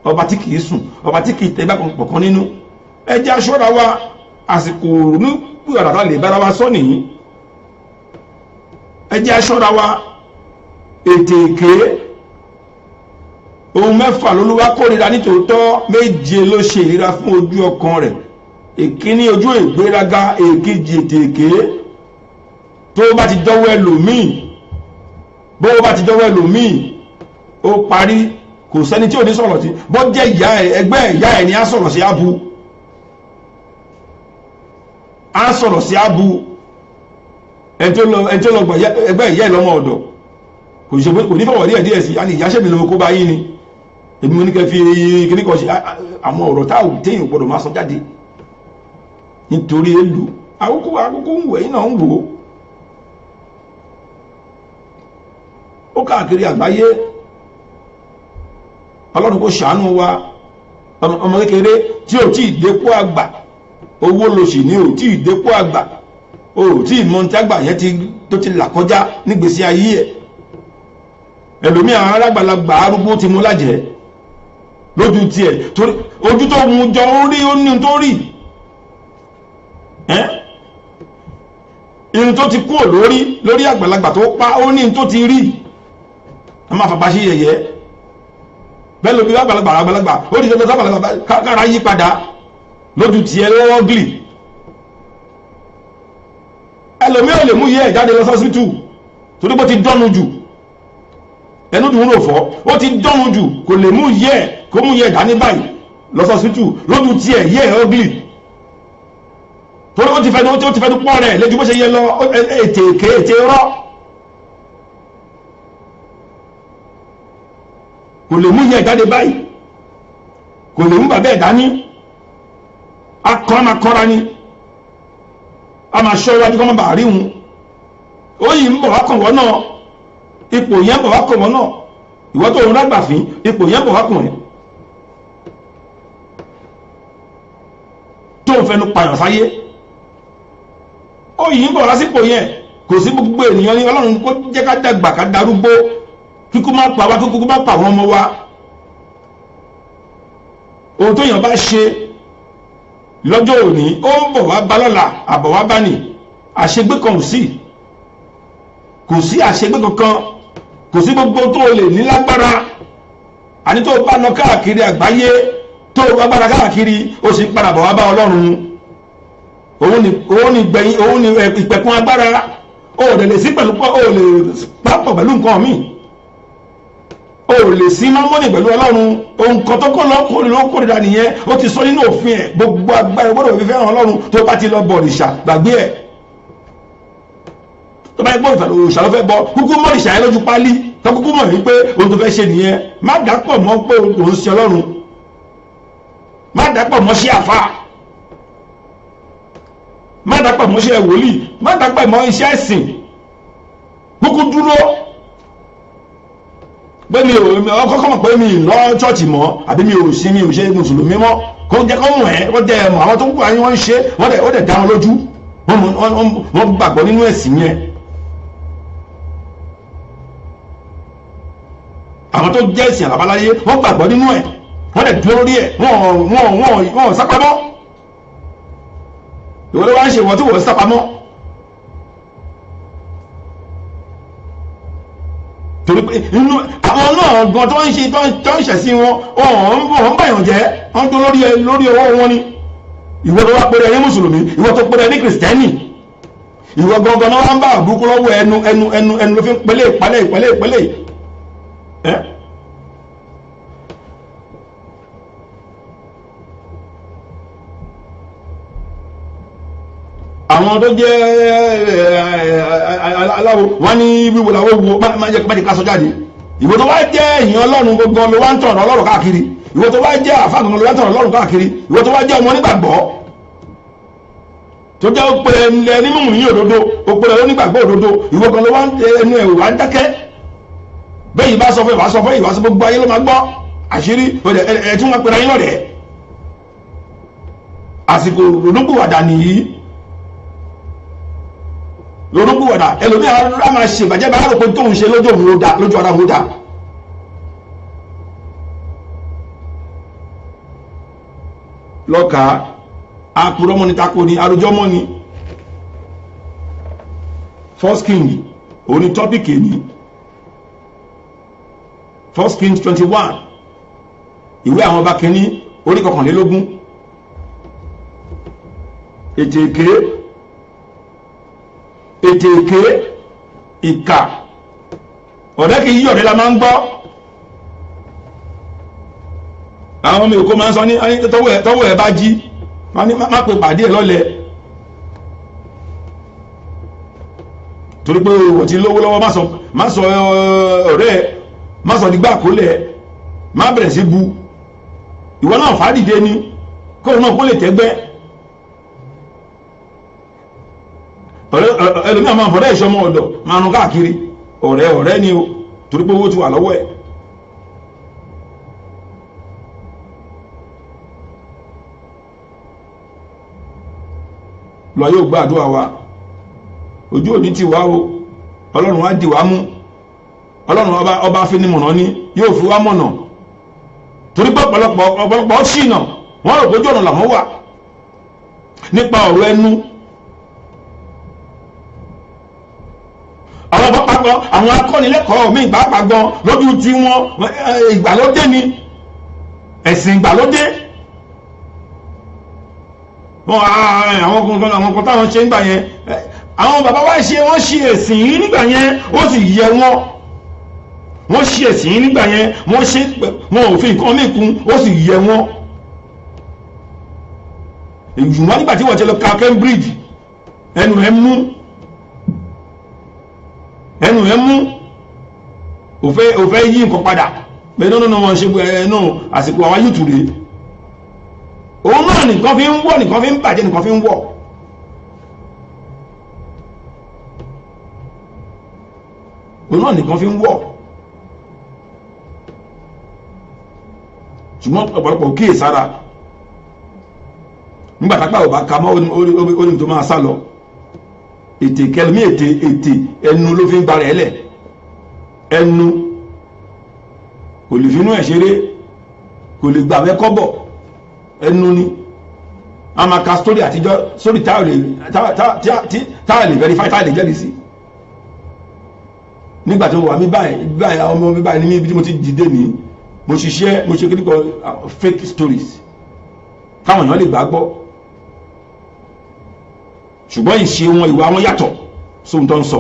Speaker 1: ọba tí kìí sùn, ọba tí kìí tẹ́ bá pọ̀kan nínú. ẹ jẹ́ aṣọ́ra wa, àsìkò ní pùyàrá lè bára wa sọ nìyí. ẹ jẹ́ aṣọ́ra wa, ètè èké ohun mẹ́fà lÓlúwa kórìíra nítòótọ́, méje ló ṣe ìríra fún ojú ọkàn rẹ̀. ìkíní ojú ìgbéraga, èkejì ètè èké. tó bá ti dọ́wọ́ ẹlòmíì, bó bá ti dọ́wọ́ ẹlòmíì ó parí, kò sẹ́ni tí ò ní sọ̀rọ̀ sí. bó jẹ́ ìyá ẹ̀, ẹgbẹ́ ìyá ẹ̀ ni á sọ̀rọ̀ sí abu, á sọ̀rọ̀ sí abu. ẹni tó lọ gbọ́ ẹgbẹ́ ìyá ẹ̀ lọ́mọ ọ̀dọ̀ kò ní fọwọ́ díẹ̀ sí, a ní ìyá ṣẹ́mi lọ́mọ kó bá yín ni, èmi mo ní kẹ́ fi kíní kan ṣe àwọn ọ̀rọ̀ téèyàn gbọ́dọ̀ máa sọ jáde nítorí èlò. àkókò ń wẹ̀ yín náà ń wò ó káàkiri àgbáyé. Ọlọ́run kó ṣàánú wa. ọmọ kékeré tí ò tí ì dépò àgbà, owó lòṣì ní ò tí ì dépò àgbà, ò tí ì mọ̀ tí àgbà yẹn tó ti là kọjá nígbésí ayé ẹ̀. ẹlòmí àwọn alágbàlagbà arúgbó ti mú lájẹ́ lójú tiẹ̀, torí ojú tó mú jọ orí ó ní tó rí, irun tó ti kúrò lórí àgbàlagbà tó pa ó ní tó ti rí. a máa fàbá sí yẹ̀yẹ́ bẹ́ẹ̀ lóbi àgbàlagbà ó ní ìjọba àgbàlagbà kára yí padà lójú tiẹ̀ lọ́wọ́ gìlì. ẹlòmí ò lè mú yẹ ìjáde lọ sọ́sítù torí bó ti dọ́nu jù, ẹnu dùn ún fọ́, ó ti dọ́nu jù, kò lè mú yẹ kó mú yẹ dání báyìí lọ sọ́sítù lójú tiẹ̀ yẹ ọ́gìlì torí ó ti fẹ́nu pọ́ rẹ̀ lójú bó ṣe yẹ lọ. ètè èké, ètè rọ́, kò lè mú yẹ ìjáde báyìí, kò lè mú bàbá ẹ̀ dání, akọ́ra ni a máa ṣọ́ iwájú kọ́ mọ́ bàá rí hun. ó yìí ń bọ̀ wá kàn wọ́n náà, ipò yẹn bọ̀ wá kàn wọ́n náà, ìwọ tó ń rágbà fín ipò yẹn bọ̀ wá kàn rẹ̀, tó ń fẹnu pààyàn sáyé. ó yìí ń bọ̀ lásìkò yẹn, kò sí gbogbo ènìyàn ní Ọlọ́run kó jẹ́ ká dàgbà ká darúgbó kíkú má pa wá kíkú má pa àwọn ọmọ wa. ohun tó yàn bá ṣe lọ́jọ́ òní ó ń bọ̀ wá bá lọ́la àbọ̀ wá bá nì. àṣegbé kan kò sí àṣegbé kankan, kò sí gbogbo tó lè ní lágbára. àní tó bá lọ káàkiri àgbáyé tó agbára káàkiri ó sì padà bọ̀ wá bá Ọlọ́run. òun ni gbẹ̀yìn, òun ni ìpẹ̀kun agbára. ó lè sí pẹ̀lú ó lè pápọ̀ pẹ̀lú nǹkan míì. ó lè sí mọ́mọ́nì pẹ̀lú Ọlọ́run. ohun kan tó kọ́ ló kórìíra nìyẹn. ó ti sọ nínú òfin ẹ̀ gbogbo agbára gbọ́dọ̀ fi fẹ́ràn Ọlọ́run tó bá ti lọ bọ òrìṣà gbàgbé ẹ̀. tó bá yẹ gbọ́dọ̀ òrìṣà ló fẹ́ bọ kúkú mọ́ òrìṣà yẹn lójú pálí tó kúkú mọ̀ wípé ohun tó fẹ́ ṣe nìyẹn. má dàpọ̀ mọ́ pé òun ṣe Ọlọ́run, má dàpọ̀ mọ́ sí àfà, má dàpọ̀ mọ́ iṣẹ́ wòlíì, má dàpọ̀ mọ́ iṣẹ́ ẹ̀sìn. kúkú dúró pé mi ò kọ́kọ́ mọ̀ pé mi lọ ṣọ́ọ̀ṣì mọ́ àbí mi ò ṣe mùsùlùmí mọ́ kó jẹ́ kó mọ̀ ẹ́ kó jẹ́ ẹ̀mọ̀ àwọn tó kú ayé wọ́n ń ṣe wọ́n dẹ̀ dá wọn lójú wọ́n gbàgbọ́ nínú ẹ̀sìn yẹn. àwọn tó jẹ́ ẹ̀sìn àbáláyé wọ́n gbàgbọ́ nínú ẹ̀ wọ́n dẹ̀ dúró lórí ẹ̀ wọ́n sápamọ́. ìwọ ló wá ń ṣe ìwọ tí wọ́n sápamọ́. torí pé inú àwọn náà gan tó ń ṣe tó ń ṣẹ̀sìn wọn ọ̀hún báyàn jẹ́ wọ́n tó lórí ọwọ́ wọn ni. ìwọ tó wá pèrè ní mùsùlùmí, ìwọ tó pèrè ní kìrìsìtẹ́nì, ìwọ gangan náà wá ń bá àbúrúkú lọ́wọ́ ẹnu ló fi ń pẹ̀lẹ́. àwọn tó jẹ́ aláwo wọ́n ní wíwo làwọ́ wo má jẹ́ ká sọ jáde. ìwọ tó wá jẹ́ èèyàn Ọlọ́run gbogbo ló wá ń tọ̀rọ̀ Ọlọ́run káàkiri, ìwọ tó wá jẹ́ àfáàgbọ̀n ló wá ń tọ̀rọ̀ Ọlọ́run káàkiri, ìwọ tó wá jẹ́ ọmọ onígbàgbọ́ tó jẹ́ ó pèrè ẹni mímú ní òdodo, ó pèrè onígbàgbọ́ òdodo, ìwọ kan ló wá ẹnu ẹ̀ wá ń dákẹ́. bẹ́ẹ̀ ìbá sọ fún ìwà sọ fún ìwà sọ gbogbo ayé ló máa gbọ́ àṣírí ẹ̀ tí wọ́n pèrè ayé lọ́rẹ̀ẹ́. àsìkò ronúpìwàdà nìyí, ronúpìwàdà ẹlòmí ara máa ṣe ìbàjẹ́ bá rò pé tóun ṣe lójú òun ló dá, lójú ara òun ló dá. lọ́ka àpòrọ́mọ́ ni tako ni àròjọ́mọ́ ni. First King òní tọ́pìkì ní First King 21 ìwé àwọn ọba kìíní orí 21. ètè èké ìkà ọ̀rẹ́ kìí yí ọ̀rẹ́ la máa ń gbọ́. àwọn ọmọ èkó máa ń sọ ní tọ́wọ́ ẹ̀ bá jí má pe pàdé ẹ̀ lọ́lẹ̀ torí pé o ti lówó lọ́wọ́ má sọ ọ̀rẹ́ ẹ̀ má sọ nígbà kólẹ̀ má bẹ̀rẹ̀ sí bu ìwọ náà fàádìde ni kó náà kó lè tẹ́gbẹ́. ẹlòmí àmọ́ àfọ̀dẹ́ ìṣọmọ ọ̀dọ̀ máa rún káàkiri ọ̀rẹ́ ni o torí pé owó ti wà lọ́wọ́ ẹ̀. lọ yóò gbàdúrà wa, ojú òní ti wá o, Ọlọ́run á dì wá mú, Ọlọ́run ọba afínimọ̀nà ni yóò fi wá mọ̀nà torí pé ọ̀pọ̀lọpọ̀ ṣìnà wọ́n rò pójú ọ̀nà làwọn wà nípa ọ̀rọ̀ ẹnu. àwọn akọ́nilẹ́kọ̀ọ́ mi pàápàá gan lójú tí wọ́n ìgbàlódé ni ẹ̀sìn ìgbàlódé. àwọn kan táwọn ṣe nígbà yẹn àwọn bàbá wa wọ́n ṣe ẹ̀sìn yìí nígbà yẹn ó sì yẹ wọ́n ṣe ẹ̀sìn yìí nígbà yẹn wọ́n ò fi nǹkan mí kún ó sì yẹ wọ́n. ìjùmọ̀ nígbà tí wọ́n ti lọ ka Cambridge ẹnu ẹ̀ mú òfẹ́ yí nǹkan padà pé nínú wọn ṣe ẹnu àsìkò àwọn yìí tùrè òun náà nìkan fi ń wọ̀ nìkan fi ń bàjẹ́ nìkan fi ń wọ̀. òun náà nìkan fi ń wọ̀ ṣùgbọ́n ọ̀pọ̀lọpọ̀ kíyè sára nígbàtàpá ò bá ka mọ́ orí tó máa sá lọ ètè kẹlẹ́mí ètè ẹnu ló fi ń gbára ẹ̀ lẹ̀, ẹnu kò lè finú ẹ̀ ṣeré, kò lè gbà mẹ́kọ́bọ̀, ẹnu ni a máa ka sórí àtijọ́ sórí táà lè verify, táà lè jẹ́rìí sí. nígbà tí mo wà mí báyìí ọmọ mi báyìí ní ibi tí mo ti dìde ní mo ṣiṣẹ́ mo ṣe kíníkọ fake stories káwọn èèyàn lè gbàgbọ́, ṣùgbọ́n ìṣe wọn ìwà wọn yàtọ̀ sóhun tó ń sọ.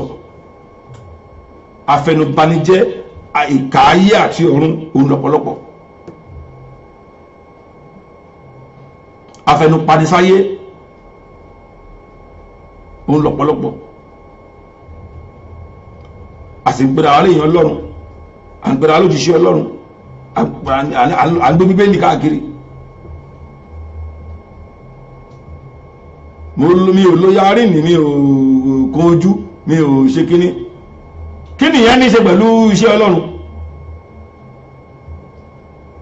Speaker 1: afẹnubanijẹ́ ìkà ayé àti ọ̀run òun lọ́pọ̀lọpọ̀, afẹnupanisáyé òun lọ́pọ̀lọpọ̀, àsìgbèrè àwọn èèyàn Ọlọ́run, àgbèrè àwọn òjíṣẹ́ Ọlọ́run, àgbé Bíbélì káàkiri. mi ò lo yarí ní mi ò kún ojú, mi ò ṣe kíní yẹn ní ṣe pẹ̀lú iṣẹ́ Ọlọ́run.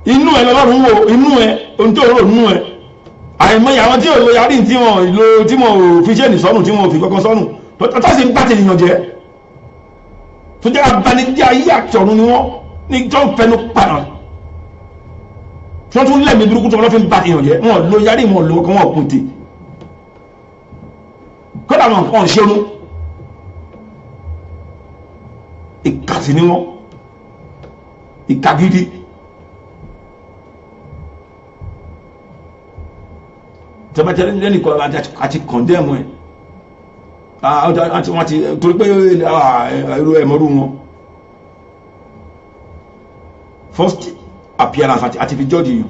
Speaker 1: inú ẹ lọ́lọ́run wò, inú ẹ ohun tó rò nínú ẹ. àìmọye àwọn tí ò lo yarí tí wọ́n fi ṣe nìsọ́nù, tí wọ́n fi kọ́kọ́ sọ́nù tó sì ń bá ti ènìyàn jẹ́, tó jẹ́ abanijẹ́ ayé àtọ̀run ni wọ́n ní tó ń fẹnu padà, tí wọ́n tún lẹ́mìí burúkú tó wọ́n fi ń bá ènìyàn jẹ́. wọ́n lo yarí, wọ́n lo ọkọ̀, wọ́n kùn tì, kódà wọn ṣerú. ìkà sí ni wọ́n, ìkà gidi. tẹ́bẹ́tẹ́rẹ́ lẹ́nìkan àti kọ̀ndẹ́mù ẹ̀ wọ́n ti torí pé ẹ̀rọ ẹ̀mọ́rú wọn first appearance àti fi jọ́ọ̀jì yìí.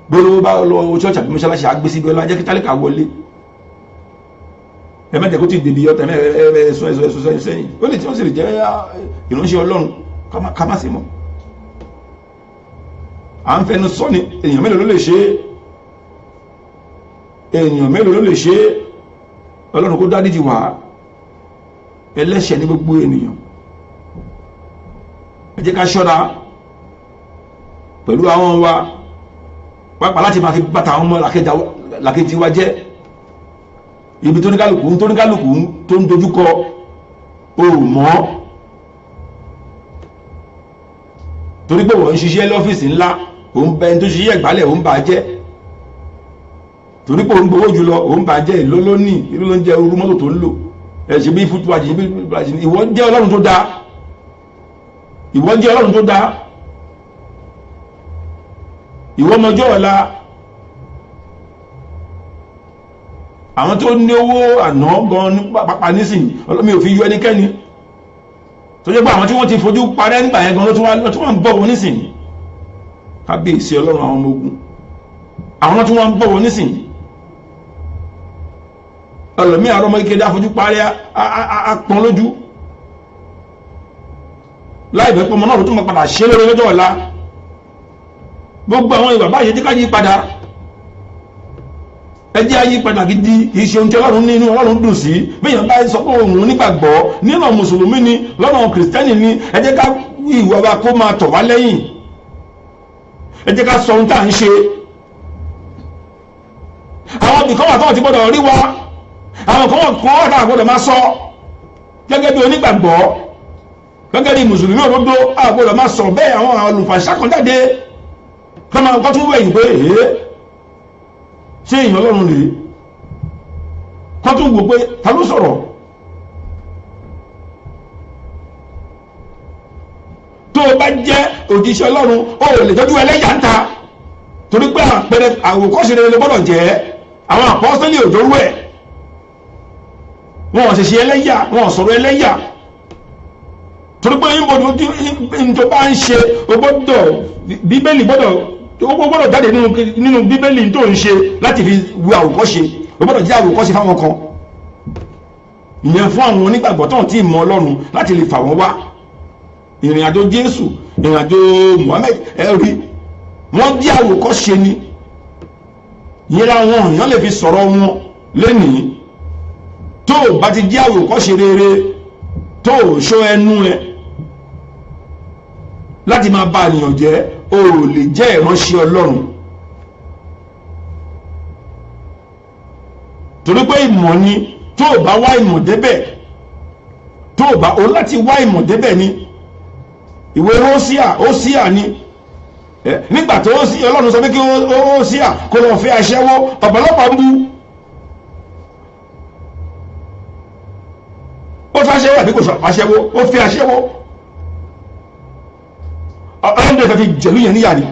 Speaker 1: gbólówó bá lọ ṣọ́ọ̀ṣì àbí mọ́ṣáláṣí àgbésí bí ọlá jẹ́ kí tálíkà wọlé, ẹ̀mẹ́jẹ̀ kó ti dèbí yọ́ta ẹ̀sùn sẹ́yìn, ó lè tí wọ́n sì lè jẹ́ ìránṣẹ́ Ọlọ́run ká má sí mọ́. à ń fẹnu sọ ni èèyàn mélòó ló lè ṣe é, èèyàn mélòó ló lè ṣe é. Ọlọ́run kó dáríjì wá, ẹlẹ́ṣẹ̀ ní gbogbo ènìyàn. ẹ jẹ́ ká ṣọ́ra pẹ̀lú àwọn wa, pàápàá láti máa fi bàtà àwọn ọmọ làkejì wa jẹ́. ibi tó ní kálukú tó ń dojúkọ o mọ́, torí pé wọ́n ń ṣiṣẹ́ lọ́fíìsì ńlá, òun bẹ ẹni tó ṣiṣẹ́ ìgbálẹ̀ òun bà jẹ́, torí pé òun gbowó jùlọ òun bà jẹ́, ìlú ló ní ìlú ló ń jẹ orú mọ́tò tó ń lò, ẹ̀ṣẹ̀ bí fútúwájì ìwọ jẹ́ Ọlọ́run tó dáa, ìwọ jẹ́ Ọlọ́run tó dáa, ìwọ mọjọ́ ọ̀la. àwọn tó ní owó àná gan ní pápá nísìnyí mi ò fi yọ ẹnikẹ́ni, tó jẹ́ pé àwọn tí wọ́n ti fojú parẹ́ nígbà yẹn gan ló tún wá ń bọ̀ wọn nísìnyí. kábíyèsí Ọlọ́run àwọn ọmọ ogun, àwọn tí wọ́n ń bọ̀ wọn nísìnyí. ẹlòmí àrọ́mọ ìkéde àfojú parẹ́ apọn lójú, láìpẹ́ pọ́nmọ́ náà ló tún máa padà ṣe lórí lọ́jọ́ ọ̀la. gbogbo àwọn ìwà báyìí tí ká yí padà, ẹ jẹ́ ayé padà gidi, kìí ṣe ohun tí Ọlọ́run ní inú Ọlọ́run dùn sí. bẹ́yàn bá sọ pé òun nígbàgbọ́ nínú mùsùlùmí ni, lọ́nà kìrìsìtẹ́nì ni, ẹ jẹ́ ká ìwà wa kó máa tọ̀ wá lẹ́yìn, ẹ jẹ́ ká sọ ohun tá à ń ṣe. àwọn ibìkan wà tọ́wọ́ ti gbọ́dọ̀ rí wa, àwọn kan wà tá à gbọ́dọ̀ máa sọ gẹ́gẹ́ bí onígbàgbọ́, gẹ́gẹ́ bí mùsùlùmí òdodo à gbọ́dọ̀ máa sọ bẹ́ẹ̀. àwọn olùfàṣà kan jáde kọ́ tún wẹ̀yìn pé ṣé èèyàn Ọlọ́run rèé, kọ́ tún wò pé ta ló sọ̀rọ̀. tó o bá jẹ́ òjíṣẹ́ Ọlọ́run o ò lè tọ́jú ẹlẹ́yà ń ta, torí pé àpẹẹrẹ àwòkọ́ṣe rere ló gbọ́dọ̀ jẹ́. àwọn àpọ́sítélì òjòrú ẹ̀, wọn ò ṣẹ̀ṣẹ̀ ẹlẹ́yà, wọn ò sọ̀rọ̀ ẹlẹ́yà, torí pé tó bá ń ṣe o gbọ́dọ̀ Bíbélì gbọ́dọ̀ jáde nínú Bíbélì tó ń ṣe láti fi wo àwòkọ́ṣe, o gbọ́dọ̀ jẹ́ àwòkọ́ṣe fáwọn kan. ìyẹn fún àwọn onígbàgbọ́ tó ń tí ì mọ Ọlọ́run láti lè fà wọ́n wá. ìrìn àjò Jésù, ìrìn àjò Muhammad, ẹ̀rí wọ́n jẹ́ àwòkọ́ṣe ni. ìyẹn làwọn èèyàn lè fi sọ̀rọ̀ wọn lẹ́nìí. tó o bá ti jẹ́ àwòkọ́ṣe rere, tó o ṣọ́ ẹnu ẹ láti máa bá ènìyàn jẹ́, o ò lè jẹ́ ìránṣẹ́ Ọlọ́run. torí pé ìmọ̀ ni, tó o bá wá ìmọ̀ débẹ̀, tó o bá o láti wá ìmọ̀ débẹ̀ ni. ìwé Hósíà ni nígbà tó Ọlọ́run sọ pé kí Hósíà kó lọ fẹ́ aṣẹ́wó, ọ̀pọ̀lọpọ̀ ń bú. ó fẹ́ aṣẹ́wó àbí kò sọ aṣẹ́wó, ó fẹ́ aṣẹ́wó. Ọlọ́run tó fi jẹ̀lú yẹn níyà ni.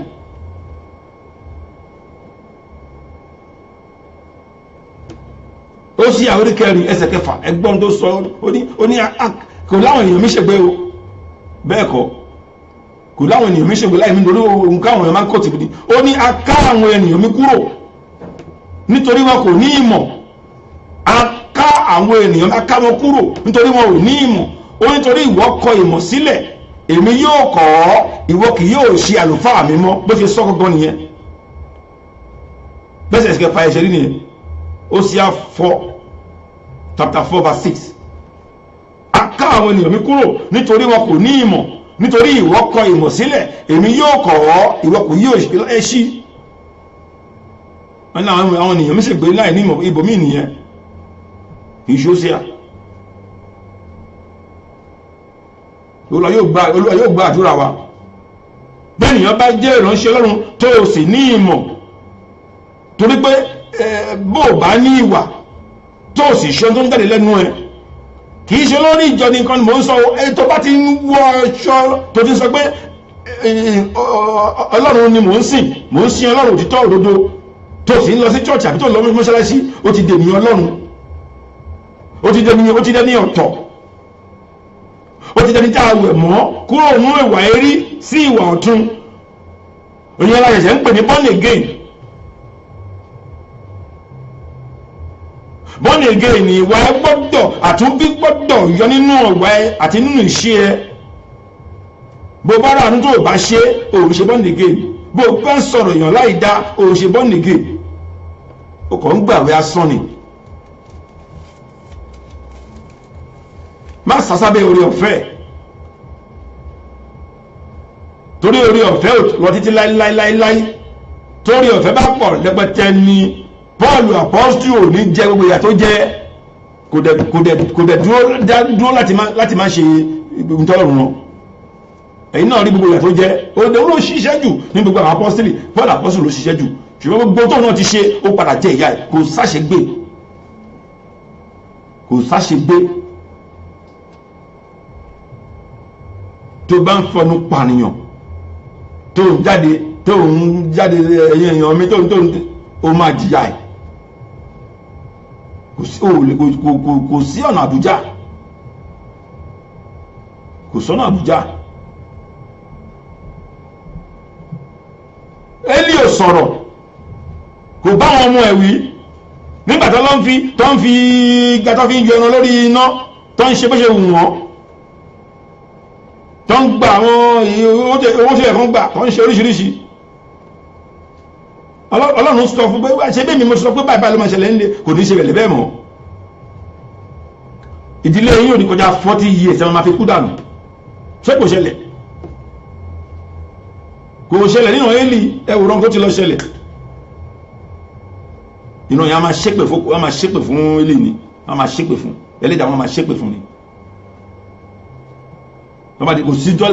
Speaker 1: Hósíà orí 4 ẹsẹ̀ 6 ẹgbọ́n tó sọ, ó ní kò láwọn èèyàn mi ṣègbé o, bẹ́ẹ̀ kọ́ kò láwọn ènìyàn mi ṣègbè láì mi lórí ohun káwọn èèyàn máa ń kọ́ tìbìdì. ó ní a ká àwọn ènìyàn mi kúrò nítorí wọn kò ní ìmọ̀. a ká àwọn ènìyàn, a ká wọn kúrò nítorí wọn ò ní ìmọ̀. ó nítorí ìwọ kọ ìmọ̀ sílẹ̀, èmi yóò kọ́ ọ́, ìwọ kì yóò ṣe àlùfáà mi mọ́. bó ṣe sọ gangan nìyẹn, bẹ́sẹ̀ ṣe fa ẹ̀ṣẹ̀ rí nìyẹn. Hósíà 4 chapter 4 verse 6. a ká àwọn ènìyàn mi kúrò nítorí wọn kò ní ìmọ̀, nítorí ìwọ kọ ìmọ̀ sílẹ̀, èmi yóò kọ́ ọ́, ìwọ kò yóò ẹṣí. àwọn ènìyàn mi ṣègbè láì ní ìmọ̀, ibòmí nìyẹn, Hósíà. Olúwa yóò gba àdúrà wa. bẹ́ẹ̀nìyàn bá jẹ́ ìránṣẹ́ Ọlọ́run tó o sì ní ìmọ̀, torí pé bó o bá ní ìwà tó o sì ṣe tó ń jáde lẹ́nu ẹ̀, kì í ṣe lórí ìjọ nìkan ni mò ń sọ. tó bá ti ń wọ aṣọ tó ti sọ pé Ọlọ́run ni mò ń sìn Ọlọ́run òtítọ́ òdodo, tó sì ń lọ sí church àbí tó lọ mọ́ṣáláṣí, ó ti dènìyàn Ọlọ́run, ó ti dẹni ọ̀tọ̀, ó ti dẹni tá a wẹ̀ mọ́ kúrò nínú ìwà èrí sí ìwà ọ̀tún. òyìn aláṣẹ̀ṣẹ̀ ń pè ní born again. born again ni ìwà ẹ gbọ́dọ̀, àtúnbí gbọ́dọ̀ yọ nínú ọ̀wà ẹ àti nínú ìṣe ẹ. bó bá rà nínú tó bá ṣe, òun ṣe born again. bó bá ń sọ̀rọ̀ èèyàn láì dá, òun ṣe born again. ó kàn ń gbàwé asán ni. má sásábẹ́ orí ọ̀fẹ́, torí orí ọ̀fẹ́ ò lọ títí láíláíláí. torí ọ̀fẹ́ bá pọ̀ lẹ́pẹ̀tẹ́ ni Pọ́ọ̀lù apọ́stù ò ní jẹ gbogbo ìyà tó jẹ, kò dẹ̀ dúró láti má ṣe ìtọ́lọ̀run wọn. ẹ̀yin náà rí gbogbo ìyà tó jẹ, ó ló ṣiṣẹ́ jù ní gbogbo àwọn apọ́stìlì. Pọ́ọ̀lù apọ́stù ló ṣiṣẹ́ jù, ṣùgbọ́n gbogbo tó náà ti ṣe ó padà jẹ ìyà ẹ̀. kò sáṣegbé. tó bá ń fọnú pànìyàn, tó ń jáde ẹ̀yìn èèyàn mi, ó máa jìyà ẹ̀. kò sí ọ̀nà àbújá, kò sọ́nà àbújá. Élì ò sọ̀rọ̀, kò bá wọn ọmọ ẹ̀ wí nígbà tó ń fi gàtọ́ fi ń yọ ẹran lórí iná, tó ń ṣe bó ṣe wù wọ́n, tó ń gba àwọn owó ṣe ẹ̀kan gbà, tó ń ṣe oríṣiríṣi. Ọlọ́run sọ fún pé ṣe bẹ́ẹ̀ mi mo sọ pé báyìí ló máa ṣẹlẹ̀ ńlẹ̀, kò ní ṣe bẹ̀lẹ̀ bẹ́ẹ̀ mọ́. ìdílé yín ò ní kọjá 40 years ẹ̀ máa fi kú dànù. ṣé kò ṣẹlẹ̀? kò ṣẹlẹ̀ nínú Élì, ẹwùrán kó ti lọ ṣẹlẹ̀. inú yẹn a máa ṣépè fún Élì ni, a máa ṣépè fún ẹlẹ́dàá, wọn máa ṣépè fún ni.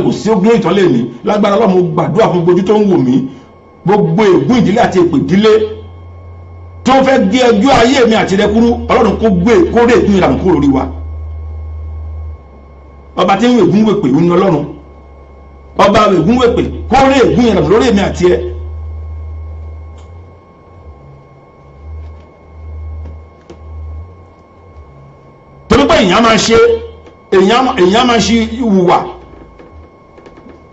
Speaker 1: kò sí ogún ìtàn lè ní lágbára Ọlọ́run. gbàdúrà fún gbójú tó ń wò mí, gbogbo ègún ìdílé àti èpè ìdílé tó fẹ́ gé ẹjọ́ ayé mi àti rẹ kúrú, Ọlọ́run kó rè ègún ìlànà kúrò lórí wa. ọba tí ń ègún wèpè ń Ọlọ́run, ọba ègún wèpè kó rè ègún ìlànà lórí èmi àti ẹ. torí pé èèyàn máa ṣe ìwùwà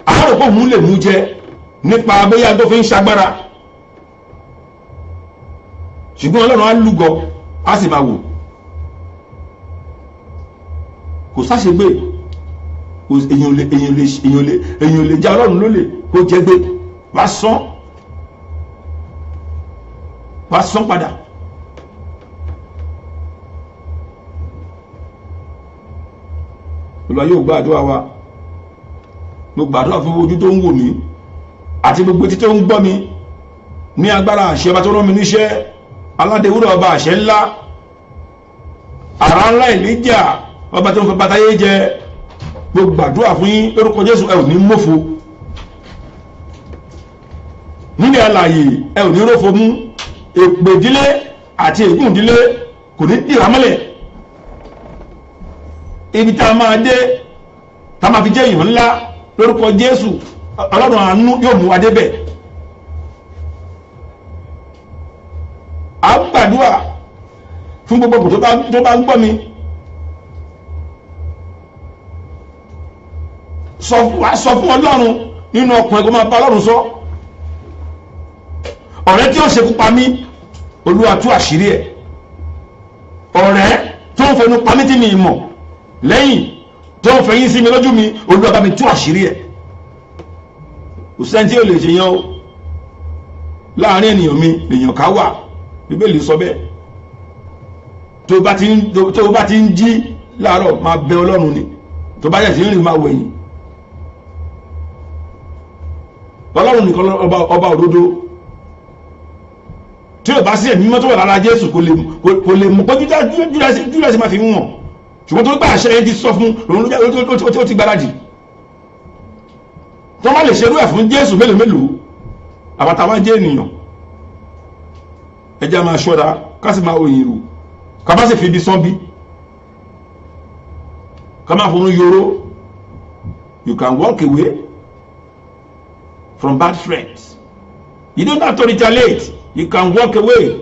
Speaker 1: àárò pé òun lè mú jẹ nípa abẹ́yà tó fi ń ṣagbára, ṣùgbọ́n Ọlọ́run á lúgọ, á sì máa wò. kò sáṣegbé, èyàn lè já Ọlọ́run lólè kó jẹ́ gbé, wá sán padà. Olúwa yóò gba àdúrà wa. mo gbàdúrà fún ojú tó ń wò mí àti gbogbo etí tó ń gbọ́ mi ní agbára àṣẹ ọba tó rán mi níṣẹ́, aládéwúrọ̀ ọba àṣẹ ńlá, àrà ńlá Èlíjà ọba tó ń fẹ́ bàtàyé jẹ, gbogbo àdúrà fún yín lórúkọ Jésù, ẹ ò ní mọ́fo nílẹ̀ alààyè, ẹ ò ní rófo mú, èpè ìdílé àti ègún ìdílé kò ní dìrámọ́lẹ̀. Ibi tá a máa dé tá a máa fi jẹ́ èèyàn ńlá lórúkọ Jésù, Ọlọ́run àánú yóò mú wa débẹ̀. À ń gbàdúrà fún gbogbo tó bá ń gbọ́ mi, sọ fún Ọlọ́run nínú ọkùnrin kó máa bá Ọlọ́run sọ. Ọ̀rẹ́ tí ó ṣekú pa mí, Olúwa tú àṣírí ẹ̀. Ọ̀rẹ́ tó ń fẹnu pa mí tí mi mọ̀, lẹ́yìn tó ń fẹ̀yìn sí mi lójú mi, Olúwa bá mi tú àṣírí ẹ̀. Kò sẹ́ni tí ó lè ṣèyàn o, láàrin ènìyàn mi lèèyàn ká wà, Bíbélì sọ bẹ́ẹ̀. Tó bá ti ń jí láàárọ̀ máa bẹ Ọlọ́run ni, tó bá yẹ̀ sí rìn máa wẹ̀yìn. Ọlọ́run nìkan ọba òdodo, tí ó bá sí ẹ̀mí mọ́ tó wà lára Jésù kò lè mú pé júdásí máa fi mú wọn, ṣùgbọ́n tó gbà àṣẹ yẹn ti sọ fún òun ó ti gbáradì. tó má lè ṣerú ẹ̀ fún Jésù mélòó àbátàwá jẹ́ ènìyàn. ẹjẹ́ máa ṣọ́ra ká sì máa òyìn rù, ká má sì fi ibi sán bí, ká má fún yóró. You can walk away from bad friends. You don't have to retaliate. You can walk away.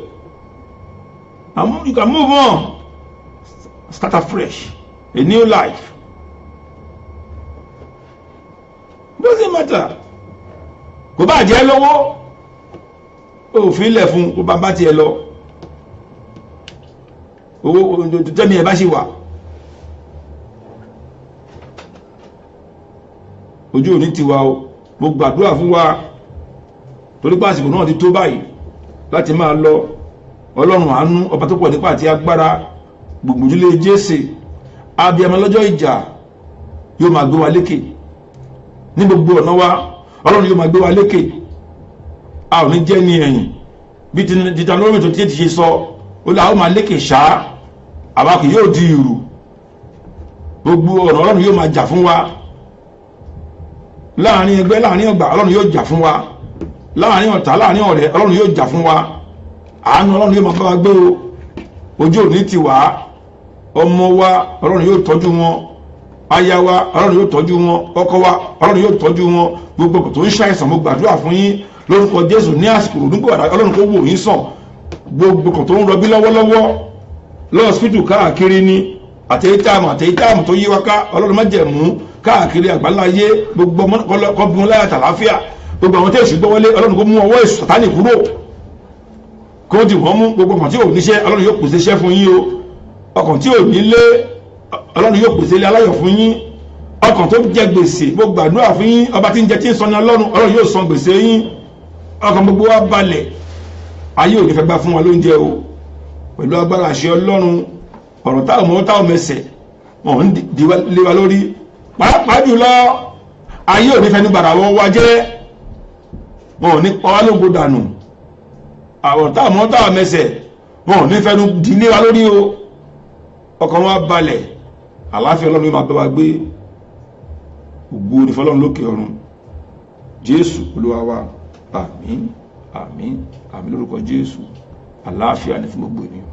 Speaker 1: And you can move on. Start afresh. A new life. Doesn't matter. Kò bá jẹ́ lọ́wọ́, ó fi ilẹ̀ fún kó bá tiẹ̀ lọ. Owó tẹ́mi ẹ̀ bá ṣì wà. Ojú òní ti wá o. Mo gbàdúrà fún wa torí pé àsìkò náà ti tó báyìí láti máa lọ. Ọlọ́run àánú ọba tó pọ̀ nípa àti agbára, gbòǹgbòjúlé Jésè, abiyamọ lọ́jọ́ ìjà, yóò máa gbé wa lékè ní gbogbo ọ̀nà wa. Ọlọ́run yóò máa gbé wa lékè, a ò ní jẹ́ ní ẹ̀yìn. Bí Deuteronomy tó ti ṣe sọ, ó là ó máa lékè ṣá, àwa kì yóò di ìrù. Gbogbo ọ̀nà Ọlọ́run yóò máa jà fún wa. Láàrin ẹgbẹ́, láàrin ọgbà, Ọlọ́run yóò jà fún wa. Láàrin ọ̀tá, láàrin ọ̀rẹ́, Ọlọ́run yóò jà fún wa. Àánú Ọlọ́run yóò máa bá wa gbé o. Ojú òní ti wá. Ọmọ wa Ọlọ́run yóò tọ́jú wọn. Aya wa Ọlọ́run yóò tọ́jú wọn. Ọkọ wa Ọlọ́run yóò tọ́jú wọn. Gbogbo tó ń ṣàìsàn mo gbàdúrà fún yín lórúkọ Jésù ní àsìkò nígbà Ọlọ́run kó wò yín sàn. Gbogbo tó ń rọbí lọ́wọ́lọ́wọ́ lọ́ọ̀sìpítù káàkiri ni àtẹ̀yítàmù tó yí wa ká, Ọlọ́run má jẹ̀ mú káàkiri àgbáláyé, gbogbo kọ́bí wọn láyà tàlàáfíà. Gbogbo àwọn tẹ̀sí gbọ́wọ́lé, Ọlọ́run kó mú ọwọ́ èṣù Sátánì kúrò, kó dì wọ́n mú. Gbogbo ọkàn tí ò níṣẹ́, Ọlọ́run yóò pèsè iṣẹ́ fún yín o. Ọkàn tí ò nílé, Ọlọ́run yóò pèsè ilé aláyọ̀ fún yín. Ọkàn tó jẹ gbèsè, mo gbàdúrà fún yín, ọba tí ń jẹ tí ń sọ ní Ọlọ́run yóò san gbèsè yín. Ọkàn gbogbo wa balẹ̀, ayé ò ní fẹ́ gbà fún wa lóúnjẹ o. Pẹ̀lú agbára àṣẹ Ọlọ́run, ọ̀rọ̀ táwọn mọ́ táwọn mẹsẹ̀ wọn ń di lé wa lórí. Pàápàá jùlọ ayé ò ní fẹ́ ní gbàdà wọ́n wá jẹ́, wọn ò ní pa wá lógo dànù. Àwọn táwọn mọ́ táwọn mẹsẹ̀ wọn ò ní fẹ́ ní di lé wa lórí o. Ọkàn wa balẹ̀, àlàáfíà Ọlọ́run yóò máa bá wa gbé. Ògo ni fọ́lọ́run lókè ọ̀run. Jésù Olúwa wa. Àmín, àmín, àmín lórúkọ Jésù. Àlàáfíà ni fún gbogbo ènìyàn.